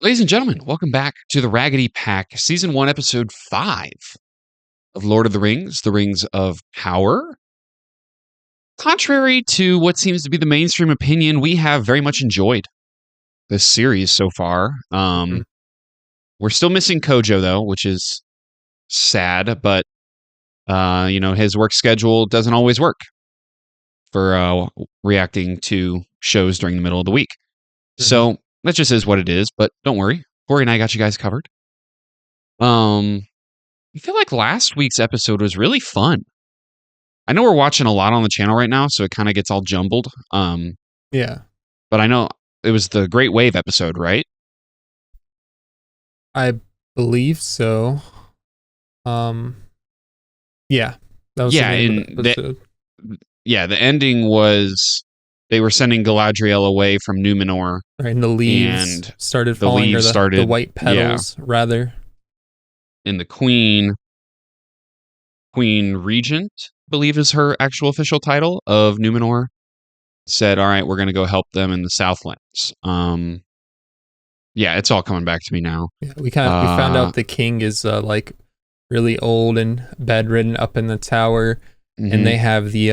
Ladies and gentlemen, welcome back to the Raggedy Pack, Season 1, Episode 5 of Lord of the Rings of Power. Contrary to what seems to be the mainstream opinion, we have very much enjoyed this series so far. Mhm. We're still missing Kojo, though, which is sad, but, his work schedule doesn't always work for reacting to shows during the middle of the week. Mhm. So that just is what it is, but don't worry. Corey and I got you guys covered. I feel like last week's episode was really fun. I know we're watching a lot on the channel right now, so it kind of gets all jumbled. Yeah, But I know it was the Great Wave episode, right? I believe so. Um, yeah, that was the Yeah, name of the and episode. the ending was they were sending Galadriel away from Numenor, Right, and the leaves and started the falling, or leaves the started. white Yeah, petals, rather. and the Queen Regent, I believe is her actual official title of Numenor, said, "All right, we're going to go help them in the Southlands." Yeah, it's all coming back to me now. Yeah, we found Uh, out the king is like really old and bedridden up in the tower, and mhm. they have the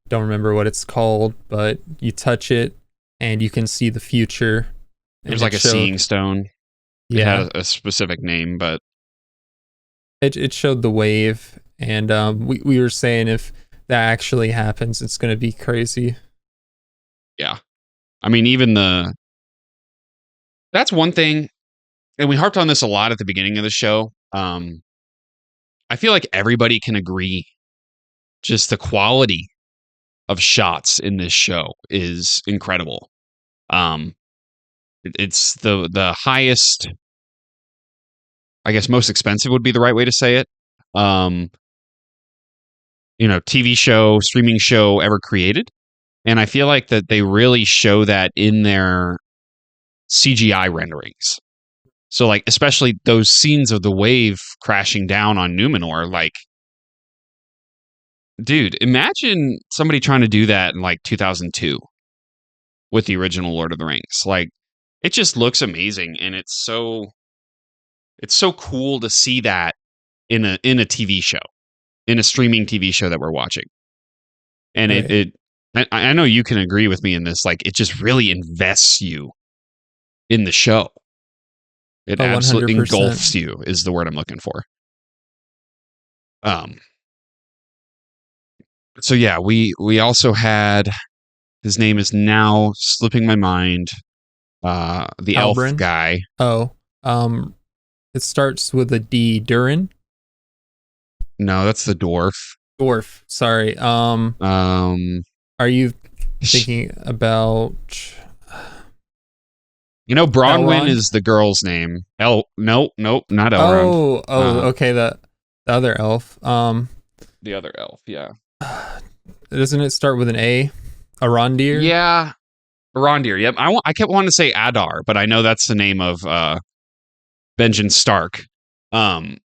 don't remember what it's called, but you touch it and you can see the future, There's and like it a showed. seeing stone. It had Yeah, a specific name, but it showed the wave, and we were saying if that actually happens, it's gonna be crazy. yeah. I mean, that's one thing, and we harped on this a lot at the beginning of the show. I feel like everybody can agree just the quality of shots in this show is incredible. Um, it's the highest, I guess, most expensive would be the right way to say it. Um, TV show, streaming show ever created, and I feel like that they really show that in their CGI renderings. So, like, especially those scenes of the wave crashing down on Numenor, like, dude, imagine somebody trying to do that in like 2002 with the original Lord of the Rings. Like, it just looks amazing, and it's so cool to see that in a TV show, in a streaming TV show that we're watching. And Right. I know you can agree with me in this. Like, it just really invests you in the show. It Oh, absolutely 100%. engulfs you is the word I'm looking for. Um, so yeah, we also had, his name is now slipping my mind. The elf Halbrand. guy. Oh, um, it starts with a D. Durin. No, that's the dwarf. Dwarf. Sorry. Um, Are you thinking about Bronwyn Elrond? is the girl's name. Nope, not Elrond. Oh, Uh, okay. The other elf. the other elf. Yeah, Doesn't it start with an A? Arondir. yeah, Rondir. Yep. I kept wanting to say Adar, but I know that's the name of Benjen Stark. Um,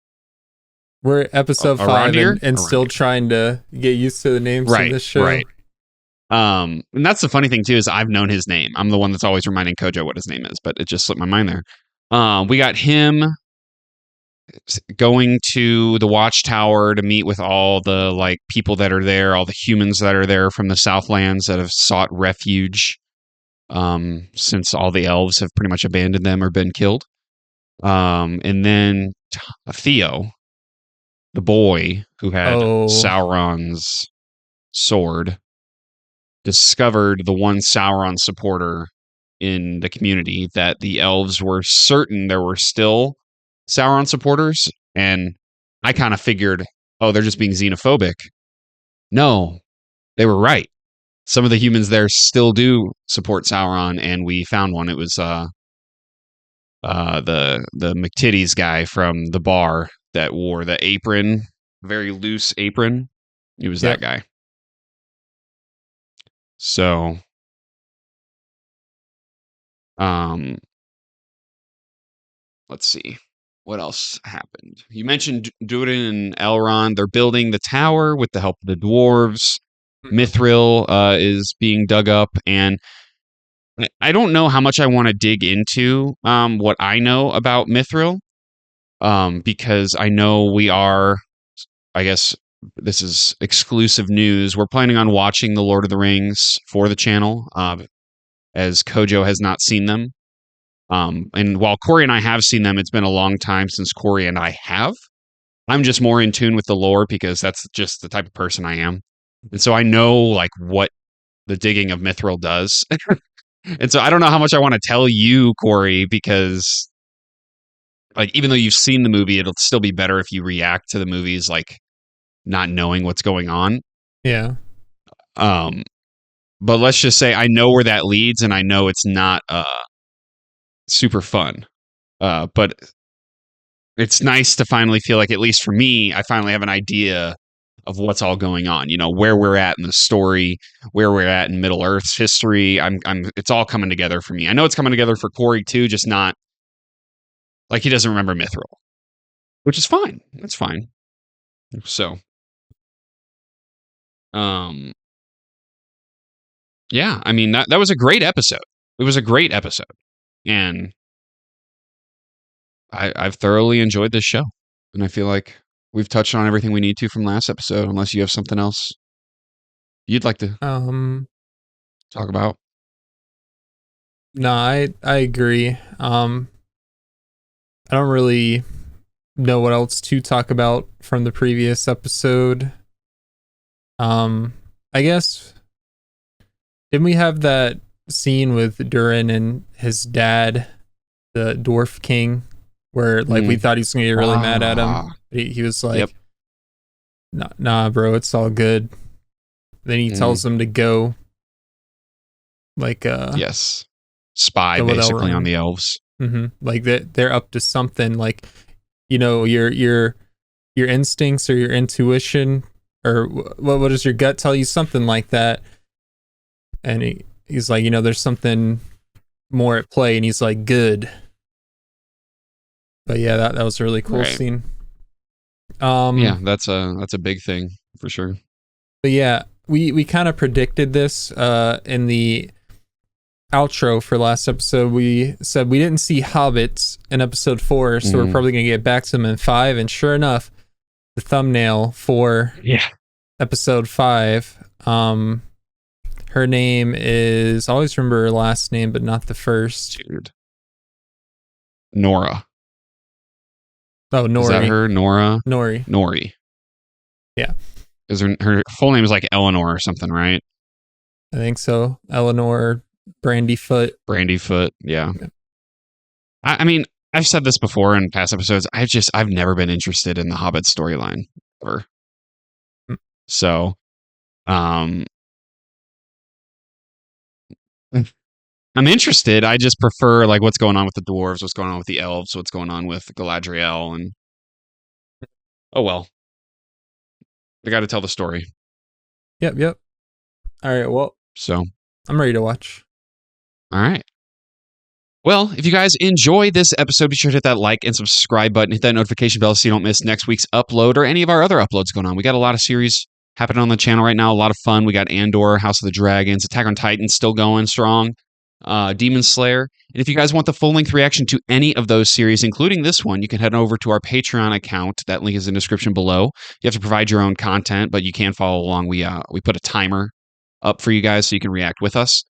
We're episode 5 Arondir. and still Arondir. trying to get used to the names in Right, this show. right. And that's the funny thing too is I've known his name. I'm the one that's always reminding Kojo what his name is, but it just slipped my mind there. We got him going to the watchtower to meet with all the like people that are there, all the humans that are there from the Southlands that have sought refuge since all the elves have pretty much abandoned them or been killed. And then Theo, the boy who had Oh, Sauron's sword, discovered the one Sauron supporter in the community that the elves were certain there were still Sauron supporters. And I kind of figured, oh, they're just being xenophobic. No, they were right. Some of the humans there still do support Sauron, and we found one. It was the McTitties guy from the bar that wore the apron, very loose apron. He was that yep. guy. So, um, let's see what else happened. You mentioned Durin and Elrond. They're building the tower with the help of the dwarves. Mhm. Mithril is being dug up, and I don't know how much I want to dig into what I know about Mithril, because I know we are, I guess this is exclusive news. We're planning on watching The Lord of the Rings for the channel, as Kojo has not seen them. And while Corey and I have seen them, it's been a long time since Corey and I have. I'm just more in tune with the lore because that's just the type of person I am. And so I know like what the digging of Mithril does. And so I don't know how much I want to tell you, Corey, because like even though you've seen the movie, it'll still be better if you react to the movies like not knowing what's going on. Yeah. Um, but let's just say I know where that leads, and I know it's not super fun. But it's nice to finally feel like, at least for me, I finally have an idea of what's all going on. You know, where we're at in the story, where we're at in Middle Earth's history. It's all coming together for me. I know it's coming together for Corey too, just not like he doesn't remember Mithril, which is fine. That's fine. So, um, yeah, I mean that was a great episode. It was a great episode, and I've thoroughly enjoyed this show, and I feel like we've touched on everything we need to from last episode. Unless you have something else you'd like to talk about. No, I agree. I don't really know what else to talk about from the previous episode. I guess didn't we have that scene with Durin and his dad, the Dwarf King, where like we thought he was gonna get really mad at him. He was like, nah, bro, it's all good. Then he tells him to go. Like yes, spy basically on the elves. Like they're up to something. Like, you know, your instincts or your intuition or what does your gut tell you? Something like that. And he's like, you know, there's something more at play, and he's like, good. But yeah, that was a really cool scene. Yeah, that's a big thing for sure. But yeah, we kind of predicted this in the outro for last episode. We said we didn't see hobbits in episode 4, so we're probably gonna get back to them in 5. And sure enough, the thumbnail for episode 5, her name is, I always remember her last name but not the first. Dude. Nora. Oh, Nori. Is that her? Nora? Nori. Yeah. Is her full name is like Eleanor or something, right? I think so. Eleanor Brandyfoot. Yeah. I mean, I've said this before in past episodes. I've never been interested in the Hobbit storyline ever. So, I'm interested. I just prefer like what's going on with the dwarves, what's going on with the elves, what's going on with Galadriel, and oh well, they got to tell the story. Yep. All right. Well, so I'm ready to watch. All right. Well, if you guys enjoyed this episode, be sure to hit that like and subscribe button. Hit that notification bell so you don't miss next week's upload or any of our other uploads going on. We got a lot of series happening on the channel right now. A lot of fun. We got Andor, House of the Dragons, Attack on Titan still going strong, Demon Slayer. And if you guys want the full-length reaction to any of those series, including this one, you can head over to our Patreon account. That link is in the description below. You have to provide your own content, but you can follow along. We put a timer up for you guys so you can react with us.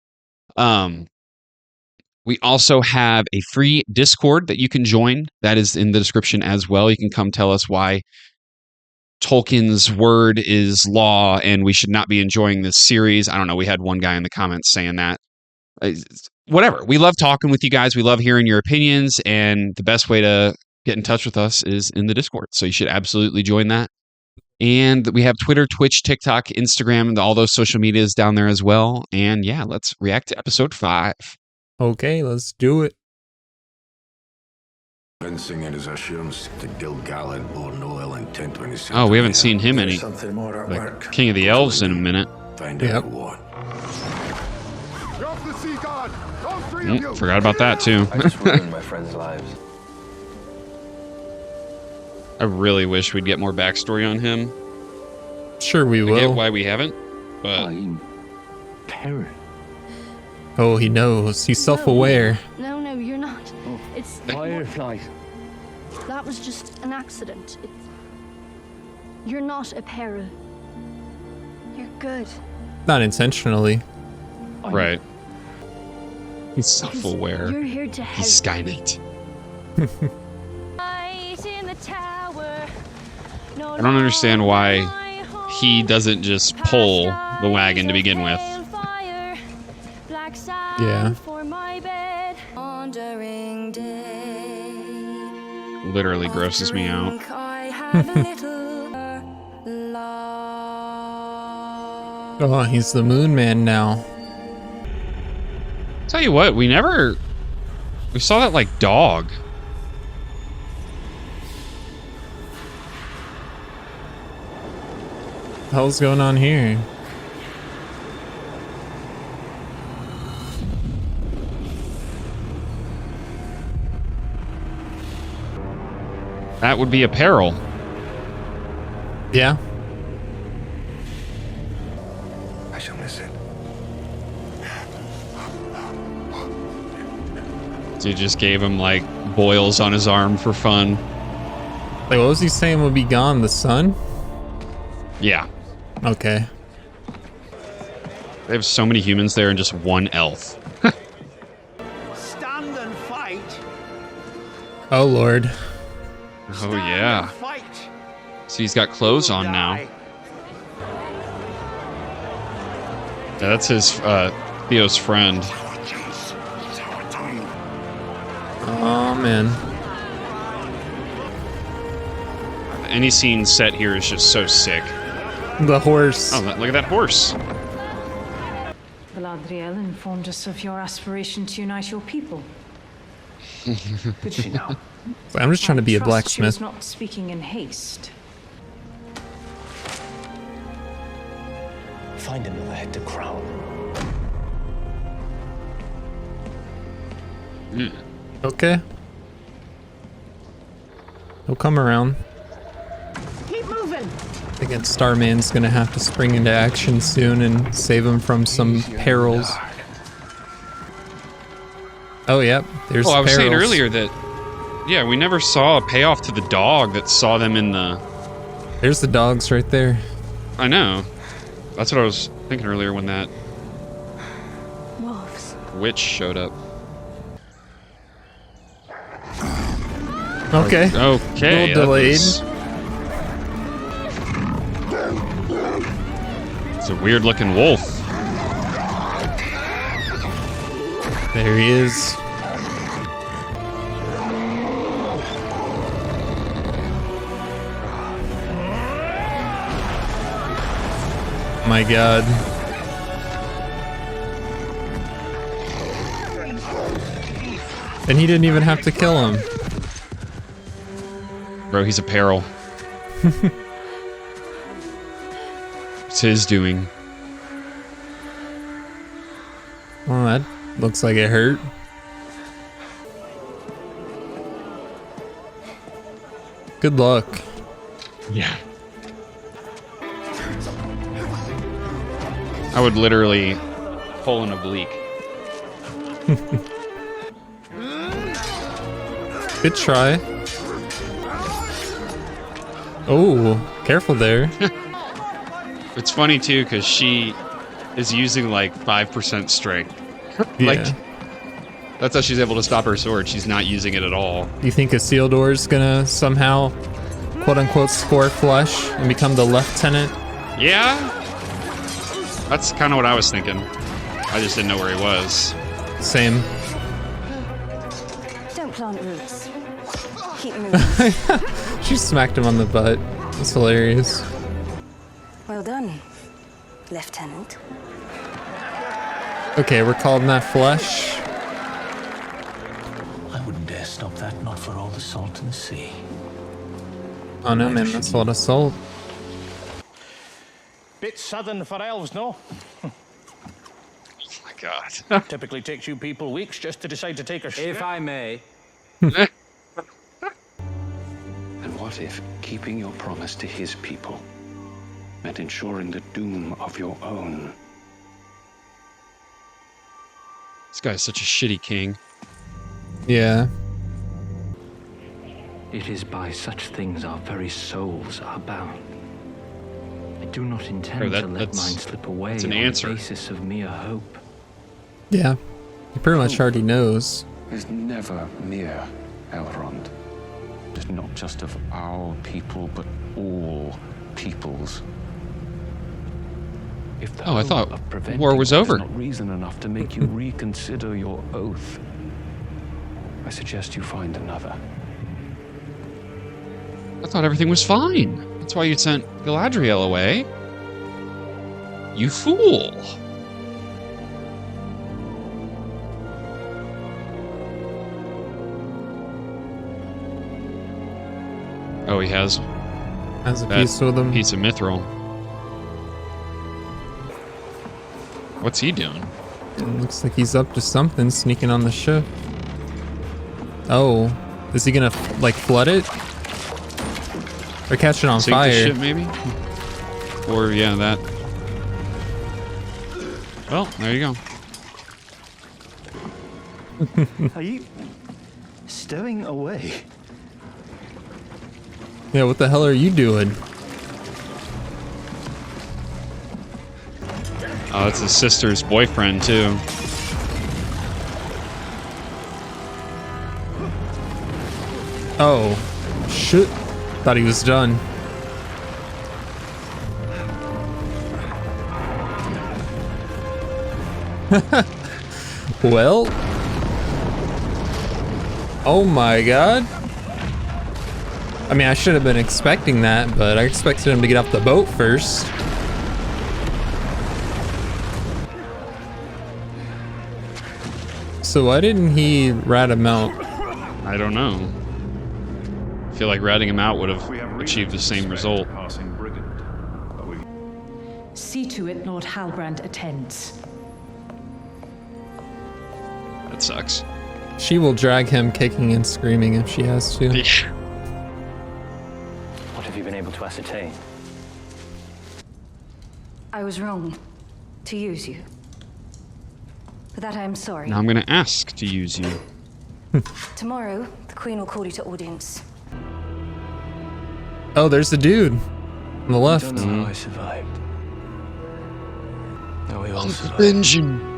We also have a free Discord that you can join. That is in the description as well. You can come tell us why Tolkien's word is law and we should not be enjoying this series. I don't know. We had one guy in the comments saying that. Whatever. We love talking with you guys. We love hearing your opinions. And the best way to get in touch with us is in the Discord. So you should absolutely join that. And we have Twitter, Twitch, TikTok, Instagram, and all those social medias down there as well. And yeah, let's react to episode 5. Okay, let's do it. Oh, we haven't seen him any. Like King of the Elves in a minute. Yep. Forgot about that too. I just ruined my friends' lives. I really wish we'd get more backstory on him. Sure we will. I get why we haven't, but Parent. Oh, he knows. He's self-aware. No, you're not. It's Fireflies. that was just an accident. You're not a peril. You're good. Not intentionally. Right. He's self-aware. You're here to help. He's Skynet. I I don't understand why he doesn't just pull the wagon to begin with. Yeah. Literally grosses me out. Oh, he's the Moon Man now. Tell you what, we saw that like dog. What the hell's going on here? That would be a peril. Yeah. I shall miss it. Dude just gave him like boils on his arm for fun. Like, what was he saying would be gone? The sun? Yeah. Okay. They have so many humans there and just one elf. Stand and fight. Oh, Lord. Oh, yeah. Fight. So he's got clothes on now. Yeah, that's his, Theo's friend. Oh, man. Any scene set here is just so sick. The horse. Oh, look at that horse. Galadriel informed us of your aspiration to unite your people. Did she know? I'm just trying to be a She blacksmith. was not speaking in haste. Find another head to crown. Okay. He'll come around. Keep moving! Again, Starman's gonna have to spring into action soon and save him from some perils. Oh, yep. There's Oh, I was saying perils. earlier that, yeah, we never saw a payoff to the dog that saw them in the... There's the dogs right there. I know. That's what I was thinking earlier when that Wolves. witch showed up. Okay. Okay. A little delayed. It's a weird looking wolf. There he is. My God. And he didn't even have to kill him. Bro, he's a peril. It's his doing. Well, that looks like it hurt. Good luck. Yeah. I would literally pull an oblique. Good try. Oh, careful there. It's funny too because she is using like 5% strength. Yeah. Like that's how she's able to stop her sword. She's not using it at all. You think Isildur's gonna somehow, quote unquote, score flesh and become the lieutenant? Yeah, that's kind of what I was thinking. I just didn't know where he was. Same. Don't plant roots. Keep moving. She smacked him on the butt. That's hilarious. Well done, Lieutenant. Okay, we're calling that flesh. I wouldn't dare stop that, not for all the salt in the sea. Oh no, man, that's a lot of salt. Bit southern for elves, no? Oh my god. Typically takes you people weeks just to decide to take a shit. If I may. And what if keeping your promise to his people meant ensuring the doom of your own? This guy's such a shitty king. Yeah. It is by such things our very souls are bound. I do not intend Oh, to let mine slip away that's an on answer. the basis of mere hope. Yeah. He pretty much already knows. Is never mere, Elrond. It's not just of our people, but all peoples. If the Oh, I hope thought of preventing war was that over. is not reason enough to make you reconsider your oath, I suggest you find another. I thought everything was fine. That's why you sent Galadriel away. You fool. Oh, he has Has a that piece with him. piece of mithril. What's he doing? It looks like he's up to something, sneaking on the ship. Oh, is he gonna like flood it? Or catch it on Sink the fire? ship, maybe? Or, yeah, that. Well, there you go. Are you stowing away? Yeah, what the hell are you doing? Oh, it's his sister's boyfriend, too. Oh, shit. Thought he was done. Well. Oh my god. I mean, I should have been expecting that, but I expected him to get off the boat first. So why didn't he rat him out? I don't know. I feel like ratting him out would have achieved the same result. See to it Lord Halbrand attends. That sucks. She will drag him kicking and screaming if she has to. What have you been able to ascertain? I was wrong to use you. For that I am sorry. Now I'm going to ask to use you. Tomorrow, the Queen will call you to audience. Oh, there's the dude on the left. I don't know how I survived. No, we all survived. Benjamin.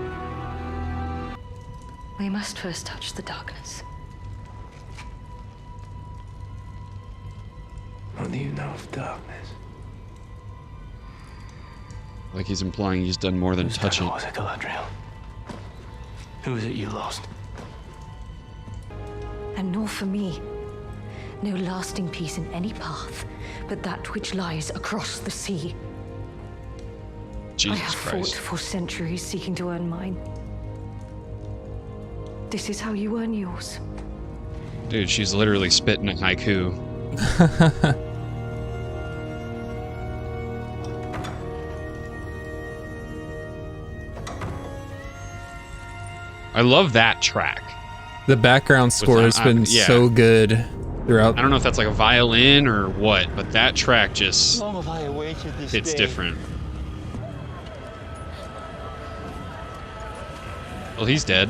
We must first touch the darkness. What do you know of darkness? Like he's implying he's done more than Whose touch it. dagger was it, Galadriel? Who is it you lost? And nor for me. No lasting peace in any path, but that which lies across the sea. I Jesus have Christ. fought for centuries seeking to earn mine. This is how you earn yours. Dude, she's literally spitting a haiku. I love that track. The background score has been yeah. so good throughout. I don't know if that's like a violin or what, but that track just Long have I awaited this hits day. different. Well, he's dead.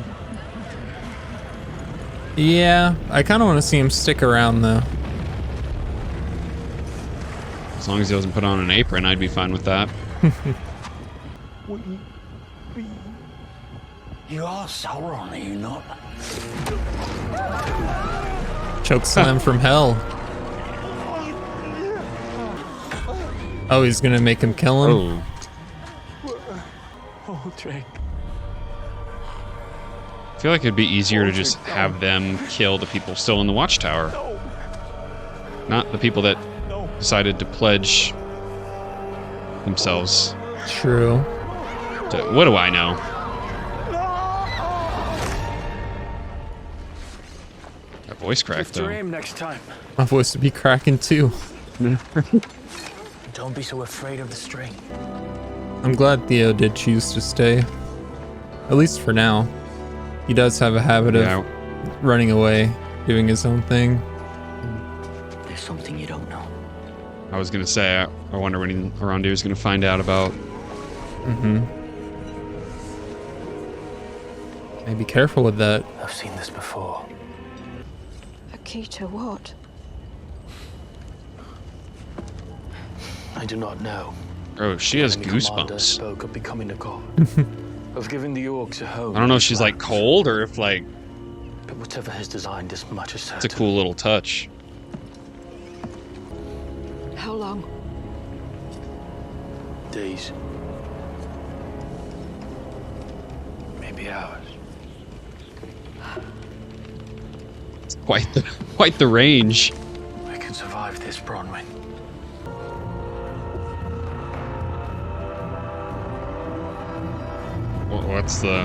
Yeah, I kind of want to see him stick around though. As long as he doesn't put on an apron, I'd be fine with that. You are Sauron, are you not? Choke slam from hell. Oh, he's gonna make him kill him. Oh. I feel like it'd be easier to just have them kill the people still in the watchtower. Not the people that decided to pledge themselves. True. What do I know? That voice crack, though. Aim next time. My voice would be cracking too. Don't be so afraid of the string. I'm glad Theo did choose to stay. At least for now. He does have a habit of running away, doing his own thing. There's something you don't know. I was gonna say, I wonder when Arondir's gonna find out about Hey, be careful with that. I've seen this before. A key to what? I do not know. Oh, she has Enemy commander goosebumps. spoke of becoming a god. Of giving the orcs a home. I don't know if in she's his like lands. cold or if like But whatever his design, this much is certain. it's a cool little touch. How long? Days. Maybe hours. It's quite the range. We can survive this, Bronwyn. What's the...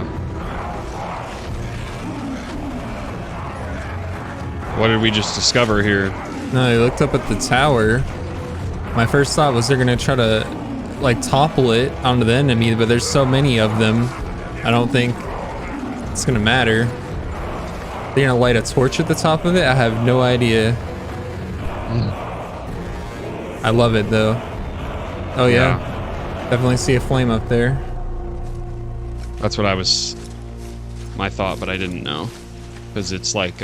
What did we just discover here? No, I looked up at the tower. My first thought was they're gonna try to like topple it onto the enemy, but there's so many of them. I don't think it's gonna matter. They're gonna light a torch at the top of it? I have no idea. I love it though. Oh yeah. Definitely see a flame up there. That's what my thought, but I didn't know. Because it's like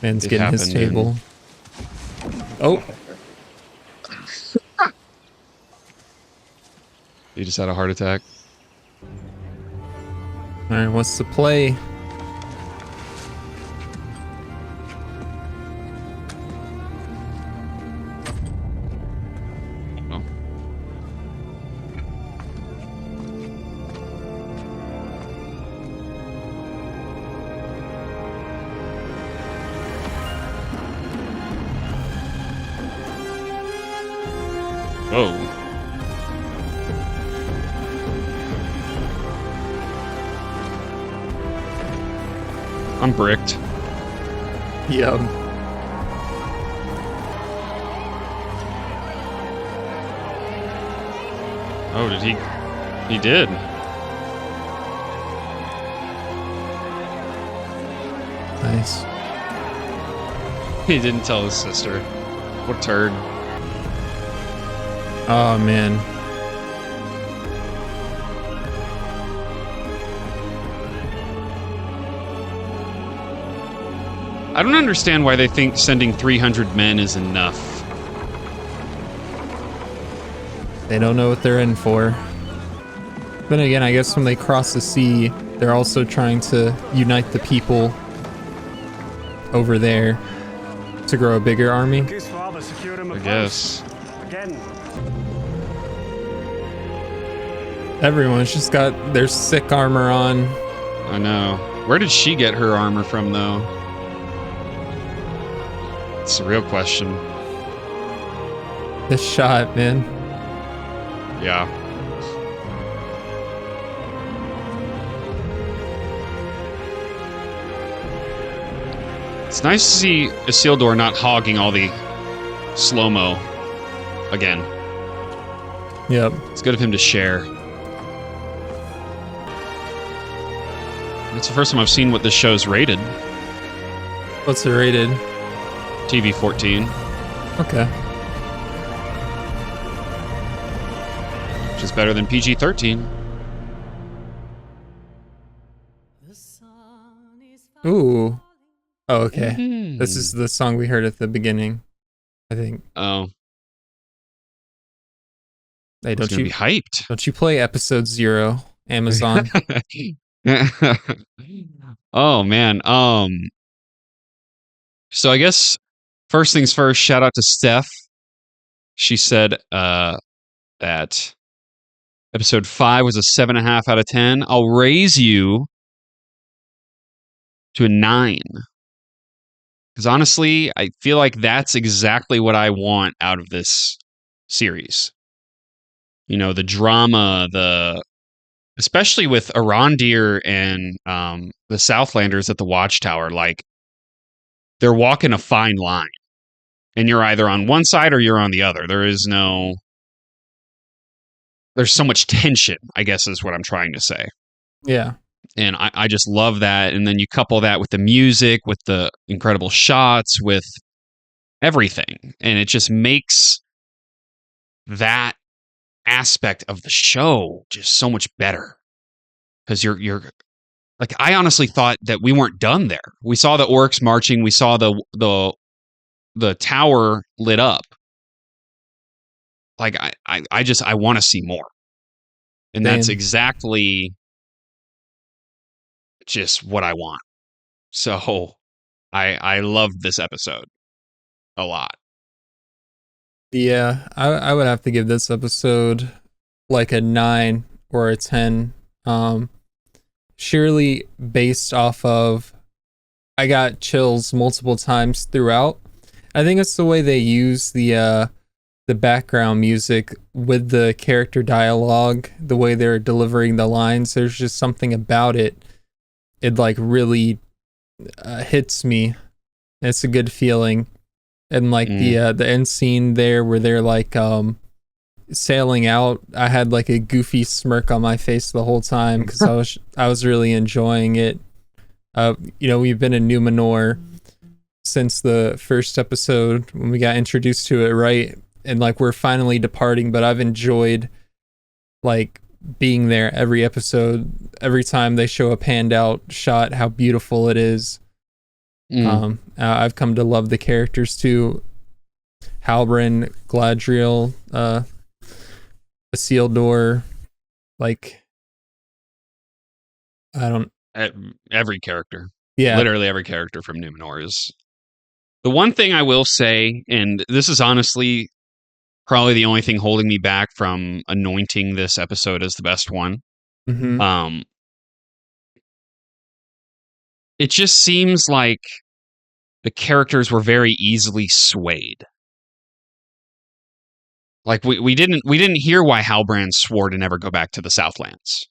Man's It getting his happened in- table. Oh, you just had a heart attack. alright, what's the play? Oh. Whoa. I'm bricked. Yep. Oh, did he? He did. Nice. He didn't tell his sister. What a turd. Oh man. I don't understand why they think sending 300 men is enough. They don't know what they're in for. Then again, I guess when they cross the sea, they're also trying to unite the people over there to grow a bigger army. I guess. Everyone's just got their sick armor on. I know. Where did she get her armor from, though? It's the real question. This shot, man. Yeah. It's nice to see Isildur not hogging all the slow-mo again. Yep. It's good of him to share. It's the first time I've seen what this show's rated. What's it rated? TV 14, Okay. which is better than PG 13. Ooh. Oh, okay. Mhm. This is the song we heard at the beginning, I think. Oh, Hey, it's gonna be hyped. don't you play episode 0, Amazon? Oh man. So I guess first things first, shout out to Steph. She said that episode 5 was a 7.5 out of 10. I'll raise you to a 9. Because honestly, I feel like that's exactly what I want out of this series. You know, the drama, especially with Arondir and the Southlanders at the Watchtower, like they're walking a fine line. And you're either on one side or you're on the other. There's so much tension, I guess is what I'm trying to say. Yeah. And I just love that. And then you couple that with the music, with the incredible shots, with everything. And it just makes that aspect of the show just so much better. because you're like, I honestly thought that we weren't done there. We saw the orcs marching. We saw the tower lit up. Like I want to see more, and that's Same. exactly just what I want. So I loved this episode a lot. Yeah, I would have to give this episode like a 9 or a 10. Surely based off of, I got chills multiple times throughout. I think it's the way they use the background music with the character dialogue, the way they're delivering the lines. There's just something about it. It like really hits me. It's a good feeling. And like the end scene there where they're like sailing out, I had like a goofy smirk on my face the whole time because I was really enjoying it. We've been in Numenor since the first episode when we got introduced to it, right? And like we're finally departing, but I've enjoyed like being there every episode, every time they show a panned out shot, how beautiful it is. I've come to love the characters too. Halbrand, Gladriel, Isildur, like I don't. Every character, Yeah, literally every character from Numenor is. The one thing I will say, and this is honestly probably the only thing holding me back from anointing this episode as the best one. Mm-hmm. It just seems like the characters were very easily swayed. Like we didn't hear why Halbrand swore to never go back to the Southlands.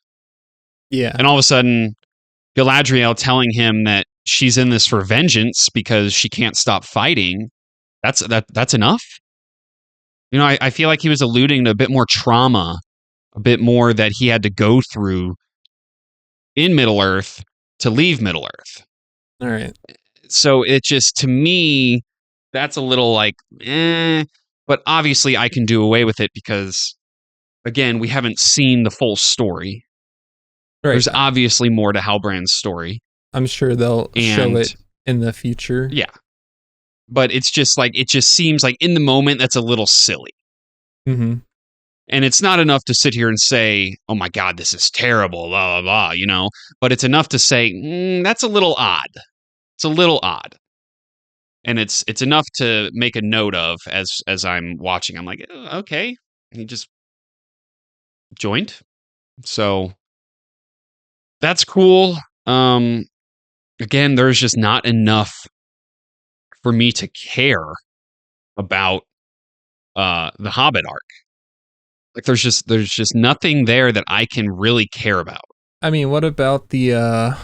Yeah, And all of a sudden, Galadriel telling him that she's in this for vengeance because she can't stop fighting. That's enough. I feel like he was alluding to a bit more trauma, a bit more that he had to go through in Middle Earth to leave Middle Earth. all right. So it just, to me, that's a little like, but obviously I can do away with it because, again, we haven't seen the full story. Right. There's obviously more to Halbrand's story. I'm sure they'll show it in the future. Yeah. But it's just like, it just seems like in the moment, that's a little silly. Mm-hmm. And it's not enough to sit here and say, oh my God, this is terrible, blah, blah, blah, but it's enough to say, that's a little odd. It's a little odd. And it's enough to make a note of as I'm watching. I'm like, okay. He just joined. So that's cool. Again, there's just not enough for me to care about the Hobbit arc. Like there's just nothing there that I can really care about. I mean, what about the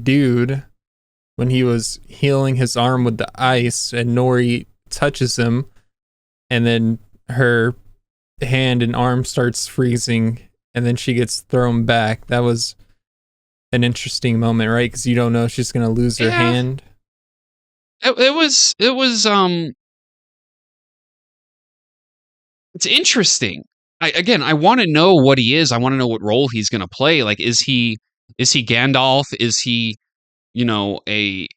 dude when he was healing his arm with the ice and Nori touches him and then her hand and arm starts freezing and then she gets thrown back? That was an interesting moment, right? Because you don't know if she's gonna lose her hand. It was it's interesting. I want to know what he is. I want to know what role he's going to play. Like, is he Gandalf? Is he, I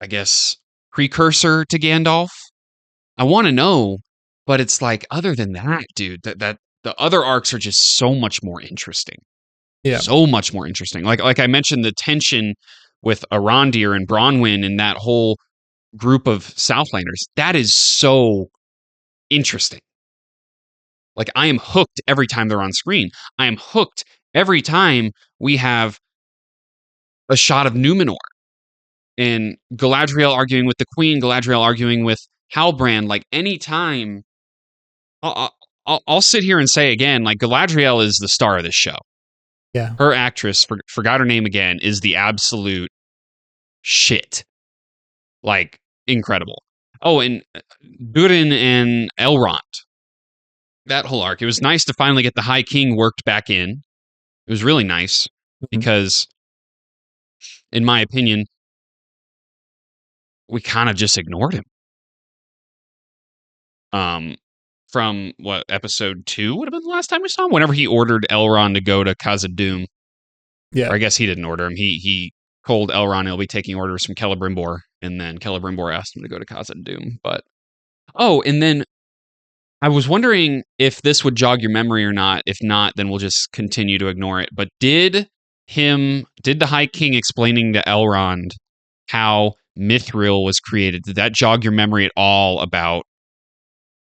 guess, precursor to Gandalf? I want to know, but it's like, other than that, dude, that the other arcs are just so much more interesting. Yeah, so much more interesting. Like I mentioned, the tension with Arondir and Bronwyn and that whole group of Southlanders. That is so interesting. Like, I am hooked every time they're on screen. I am hooked every time we have a shot of Numenor and Galadriel arguing with the Queen, Galadriel arguing with Halbrand. Like, anytime, I'll sit here and say again, like, Galadriel is the star of this show. Yeah. Her actress, forgot her name again, is the absolute shit. Like, incredible. Oh, and Durin and Elrond. That whole arc. It was nice to finally get the High King worked back in. It was really nice because, in my opinion, we kind of just ignored him. from what episode 2 would have been the last time we saw him. Whenever he ordered Elrond to go to Khazad-dûm, Yeah. or I guess he didn't order him. He told Elrond he'll be taking orders from Celebrimbor, and then Celebrimbor asked him to go to Khazad-dûm. But and then I was wondering if this would jog your memory or not. If not, then we'll just continue to ignore it. But did the High King explaining to Elrond how Mithril was created, did that jog your memory at all about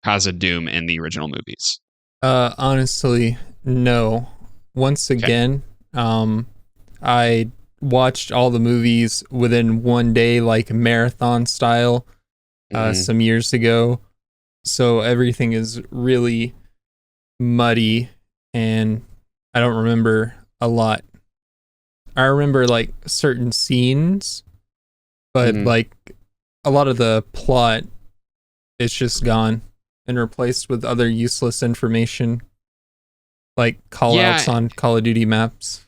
Khazad-dûm in the original movies? Honestly, no. Once again, I watched all the movies within one day, like marathon style, some years ago. So everything is really muddy and I don't remember a lot. I remember like certain scenes, but like a lot of the plot is just gone and replaced with other useless information, like call outs on Call of Duty maps.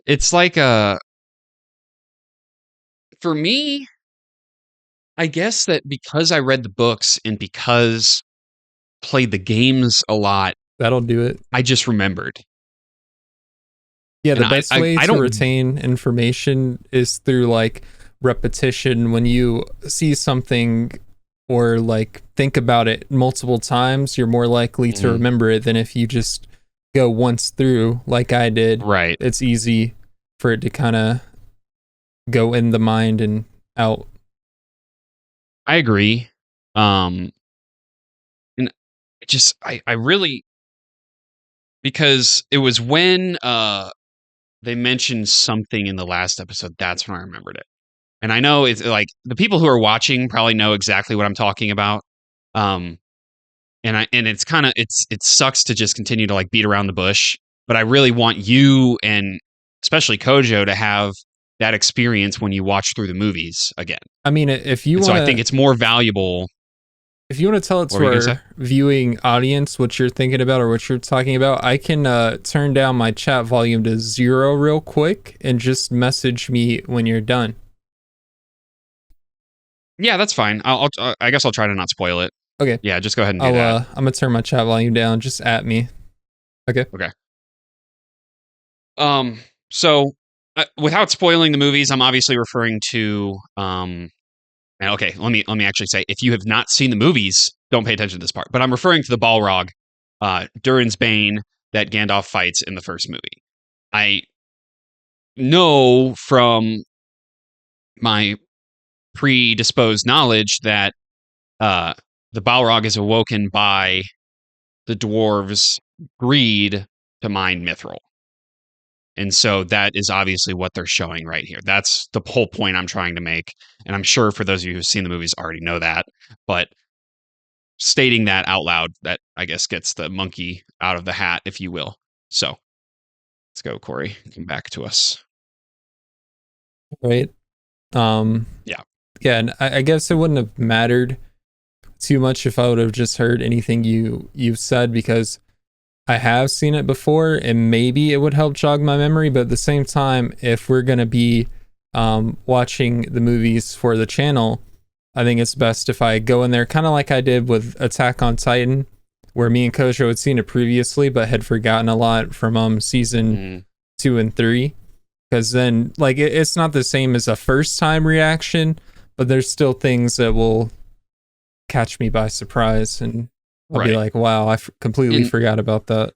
It's like for me, I guess that because I read the books and because played the games a lot, that'll do it. I just remembered. Yeah, the best way to retain information is through like repetition. When you see something or like think about it multiple times, you're more likely to remember it than if you just go once through like I did. Right. It's easy for it to kind of go in the mind and out. I agree. And I really, because it was when they mentioned something in the last episode, that's when I remembered it. And I know it's like the people who are watching probably know exactly what I'm talking about. And it's kind of it sucks to just continue to like beat around the bush, but I really want you and especially Kojo to have that experience when you watch through the movies again. I mean, if you want, so I think it's more valuable. If you want to tell it to our viewing audience what you're thinking about or what you're talking about, I can turn down my chat volume to 0 real quick and just message me when you're done. Yeah, that's fine. I guess I'll try to not spoil it. Okay. Yeah, just go ahead and do that. I'm gonna turn my chat volume down. Just at me. Okay. Okay. So without spoiling the movies, I'm obviously referring to okay, let me actually say, if you have not seen the movies, don't pay attention to this part. But I'm referring to the Balrog, Durin's Bane that Gandalf fights in the first movie. I know from my predisposed knowledge that the Balrog is awoken by the dwarves' greed to mine mithril. And so that is obviously what they're showing right here. That's the whole point I'm trying to make. And I'm sure for those of you who've seen the movies already know that. But stating that out loud, that I guess gets the monkey out of the hat, if you will. So let's go, Corey. Come back to us. Right. Yeah. Yeah, and I guess it wouldn't have mattered too much if I would have just heard anything you've said, because I have seen it before and maybe it would help jog my memory. But at the same time, if we're going to be watching the movies for the channel, I think it's best if I go in there kind of like I did with Attack on Titan, where me and Kojo had seen it previously but had forgotten a lot from season 2 and 3. Because then like it's not the same as a first time reaction, but there's still things that will catch me by surprise and I'll be like, wow, I completely forgot about that.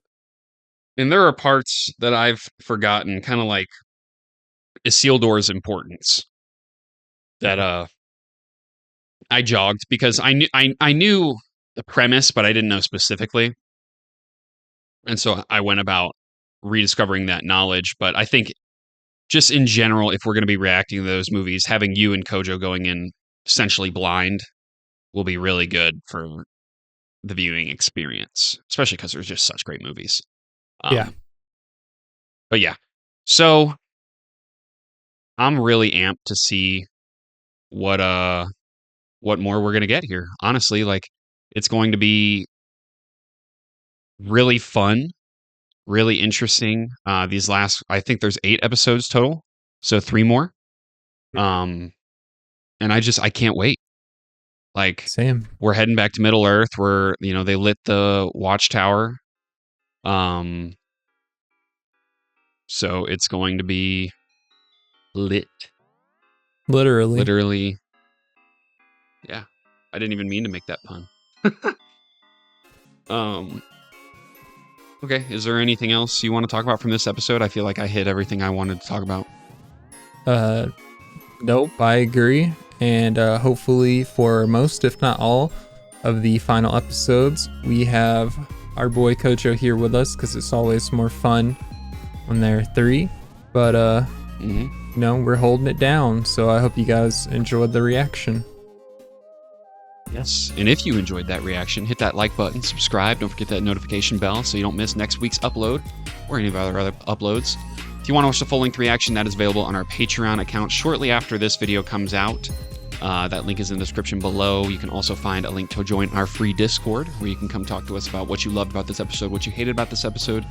And there are parts that I've forgotten, kind of like Isildur's importance, that I jogged because I knew the premise, but I didn't know specifically. And so I went about rediscovering that knowledge. But I think just in general, if we're going to be reacting to those movies, having you and Kojo going in essentially blind will be really good for the viewing experience, especially because there's just such great movies. Yeah. But yeah, so I'm really amped to see what more we're gonna get here. Honestly, like it's going to be really fun, really interesting. These last, I think there's 8 episodes total, so 3 more. And I can't wait. Like, Same. we're heading back to Middle Earth where, they lit the watchtower. So it's going to be lit. Literally. Yeah. I didn't even mean to make that pun. Okay. Is there anything else you want to talk about from this episode? I feel like I hit everything I wanted to talk about. Nope, I agree. And hopefully for most, if not all, of the final episodes, we have our boy Kojo here with us, because it's always more fun when there are 3. But we're holding it down, so I hope you guys enjoyed the reaction. Yes. And if you enjoyed that reaction, hit that like button, subscribe, don't forget that notification bell so you don't miss next week's upload or any of our other uploads. If you want to watch the full-length reaction, that is available on our Patreon account shortly after this video comes out. That link is in the description below. You can also find a link to join our free Discord, where you can come talk to us about what you loved about this episode, what you hated about this episode,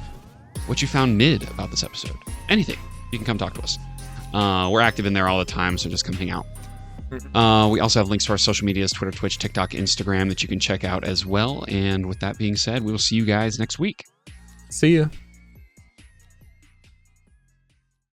what you found mid about this episode. Anything. You can come talk to us. We're active in there all the time, so just come hang out. We also have links to our social medias, Twitter, Twitch, TikTok, Instagram, that you can check out as well. And with that being said, we will see you guys next week. See ya.